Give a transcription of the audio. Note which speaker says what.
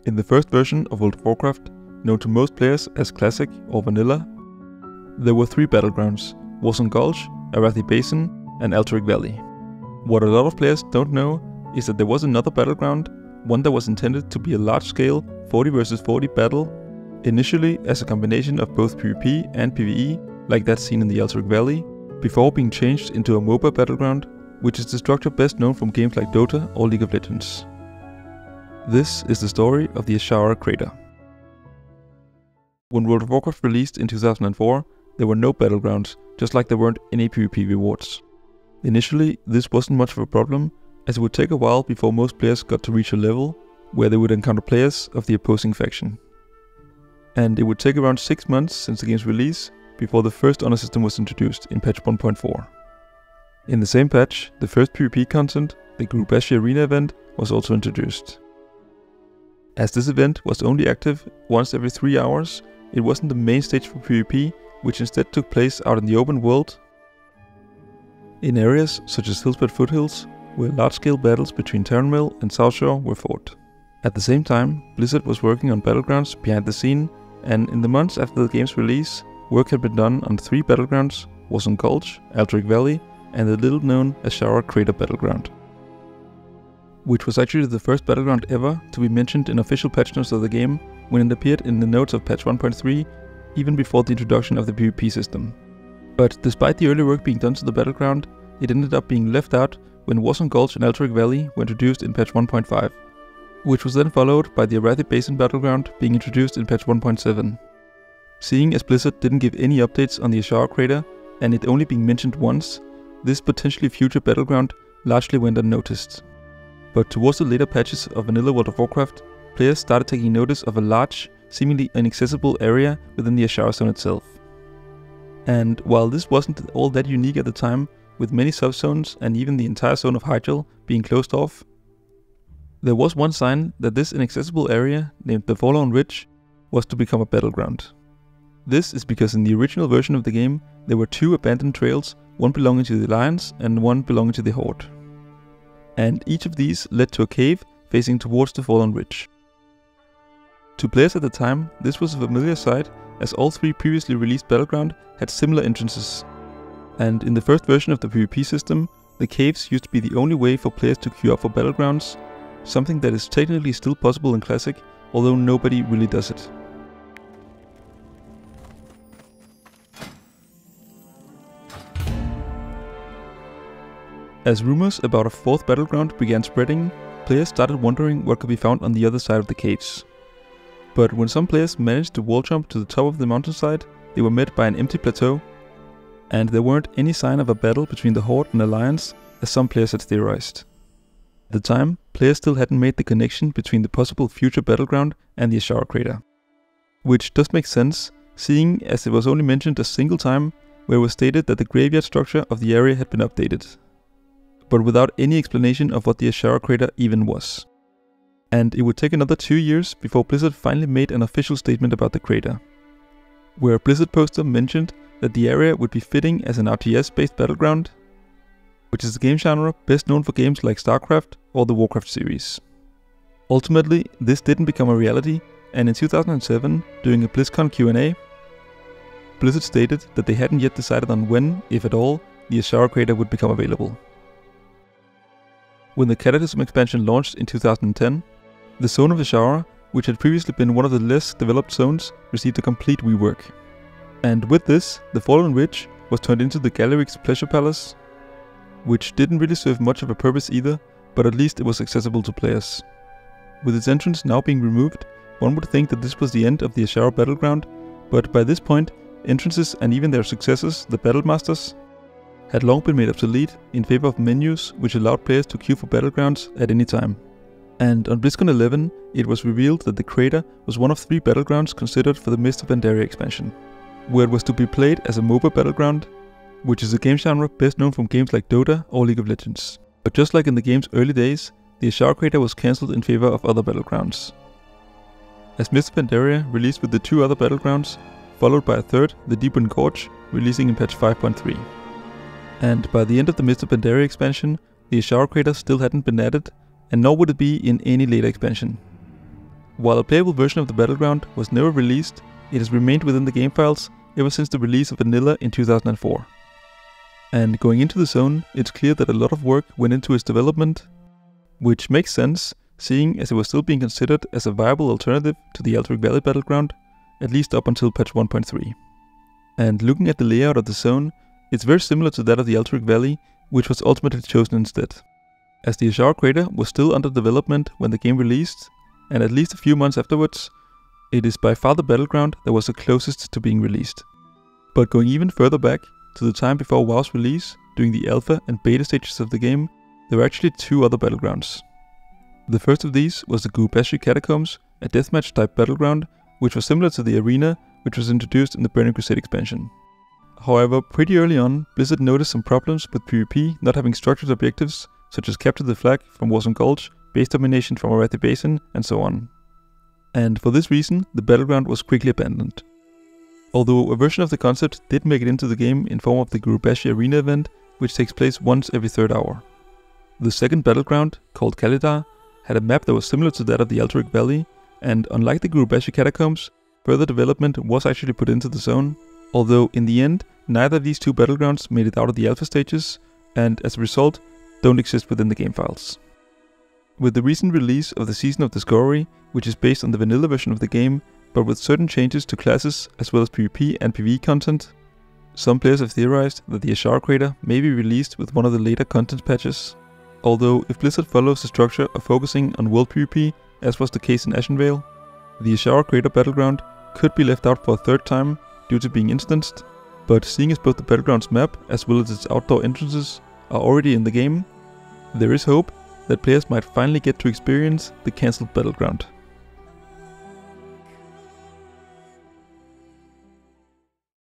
Speaker 1: In the first version of World of Warcraft, known to most players as Classic or Vanilla, there were 3 battlegrounds: Warzone Gulch, Arathi Basin, and Alterac Valley. What a lot of players don't know is that there was another battleground, one that was intended to be a large-scale 40 vs 40 battle, initially as a combination of both PvP and PvE, like that seen in the Alterac Valley, before being changed into a MOBA battleground, which is the structure best known from games like Dota or League of Legends. This is the story of the Azshara crater. When World of Warcraft released in 2004, there were no battlegrounds, just like there weren't any PvP rewards. Initially, this wasn't much of a problem, as it would take a while before most players got to reach a level where they would encounter players of the opposing faction. And it would take around 6 months since the game's release before the first honor system was introduced in patch 1.4. In the same patch, the first PvP content, the Guru Bashi Arena event, was also introduced. As this event was only active once every 3 hours, it wasn't the main stage for PvP, which instead took place out in the open world, in areas such as Hillsbred Foothills, where large-scale battles between Terranville and South Shore were fought. At the same time, Blizzard was working on battlegrounds behind the scene, and in the months after the game's release, work had been done on 3 battlegrounds: Warzone Gulch, Alterac Valley, and the little-known Azshara Crater battleground, which was actually the first battleground ever to be mentioned in official patch notes of the game when it appeared in the notes of patch 1.3, even before the introduction of the PvP system. But despite the early work being done to the battleground, it ended up being left out when Warzone Gulch and Alterac Valley were introduced in patch 1.5, which was then followed by the Arathi Basin battleground being introduced in patch 1.7. Seeing as Blizzard didn't give any updates on the Azshara crater, and it only being mentioned once, this potentially future battleground largely went unnoticed. But towards the later patches of Vanilla World of Warcraft, players started taking notice of a large, seemingly inaccessible area within the Azshara zone itself. And while this wasn't all that unique at the time, with many subzones and even the entire zone of Hyjal being closed off, there was one sign that this inaccessible area, named the Forlorn Ridge, was to become a battleground. This is because in the original version of the game, there were 2 abandoned trails, one belonging to the Alliance and one belonging to the Horde. And each of these led to a cave facing towards the Forlorn Ridge. To players at the time, this was a familiar sight, as all 3 previously released Battleground had similar entrances. And in the first version of the PvP system, the caves used to be the only way for players to queue up for Battlegrounds, something that is technically still possible in Classic, although nobody really does it. As rumors about a 4th battleground began spreading, players started wondering what could be found on the other side of the caves. But when some players managed to wall jump to the top of the mountainside, they were met by an empty plateau, and there weren't any sign of a battle between the Horde and Alliance, as some players had theorized. At the time, players still hadn't made the connection between the possible future battleground and the Azshara crater. Which does make sense, seeing as it was only mentioned a single time, where it was stated that the graveyard structure of the area had been updated, but without any explanation of what the Azshara crater even was. And it would take another 2 years before Blizzard finally made an official statement about the crater, where a Blizzard poster mentioned that the area would be fitting as an RTS-based battleground, which is a game genre best known for games like StarCraft or the Warcraft series. Ultimately, this didn't become a reality, and in 2007, during a BlizzCon Q&A, Blizzard stated that they hadn't yet decided on when, if at all, the Azshara crater would become available. When the Cataclysm expansion launched in 2010, the zone of Azshara, which had previously been one of the less developed zones, received a complete rework. And with this, the Forlorn Ridge was turned into the Gallerix Pleasure Palace, which didn't really serve much of a purpose either, but at least it was accessible to players. With its entrance now being removed, one would think that this was the end of the Azshara battleground, but by this point, entrances and even their successors, the Battlemasters, had long been made obsolete in favor of menus which allowed players to queue for battlegrounds at any time. And on BlizzCon 11, it was revealed that the crater was one of 3 battlegrounds considered for the Mist of Pandaria expansion, where it was to be played as a MOBA battleground, which is a game genre best known from games like Dota or League of Legends. But just like in the game's early days, the Azshara crater was cancelled in favor of other battlegrounds. As Mist of Pandaria released with the 2 other battlegrounds, followed by a 3rd, the Deepwind Gorge, releasing in patch 5.3. And by the end of the Mist of Pandaria expansion, the Azshara crater still hadn't been added, and nor would it be in any later expansion. While a playable version of the Battleground was never released, it has remained within the game files ever since the release of Vanilla in 2004. And going into the zone, it's clear that a lot of work went into its development, which makes sense, seeing as it was still being considered as a viable alternative to the Alterac Valley Battleground, at least up until patch 1.3. And looking at the layout of the zone, it's very similar to that of the Alterac Valley, which was ultimately chosen instead. As the Ashara crater was still under development when the game released, and at least a few months afterwards, it is by far the Battleground that was the closest to being released. But going even further back, to the time before WoW's release, during the alpha and beta stages of the game, there were actually two other battlegrounds. The first of these was the Gurubashi Catacombs, a deathmatch type battleground, which was similar to the arena which was introduced in the Burning Crusade expansion. However, pretty early on, Blizzard noticed some problems with PvP not having structured objectives, such as capture the flag from Warzone Gulch, base domination from Arathi Basin, and so on. And for this reason, the battleground was quickly abandoned. Although a version of the concept did make it into the game in form of the Gurubashi Arena event, which takes place once every third hour. The second battleground, called Kalidar, had a map that was similar to that of the Alterac Valley, and unlike the Gurubashi Catacombs, further development was actually put into the zone, although in the end, neither of these two battlegrounds made it out of the alpha stages, and as a result, don't exist within the game files. With the recent release of the Season of Discovery, which is based on the vanilla version of the game, but with certain changes to classes as well as PvP and PvE content, some players have theorized that the Ashara crater may be released with one of the later content patches. Although if Blizzard follows the structure of focusing on world PvP, as was the case in Ashenvale, the Ashara crater battleground could be left out for a third time due to being instanced, but seeing as both the battleground's map as well as its outdoor entrances are already in the game, there is hope that players might finally get to experience the cancelled battleground.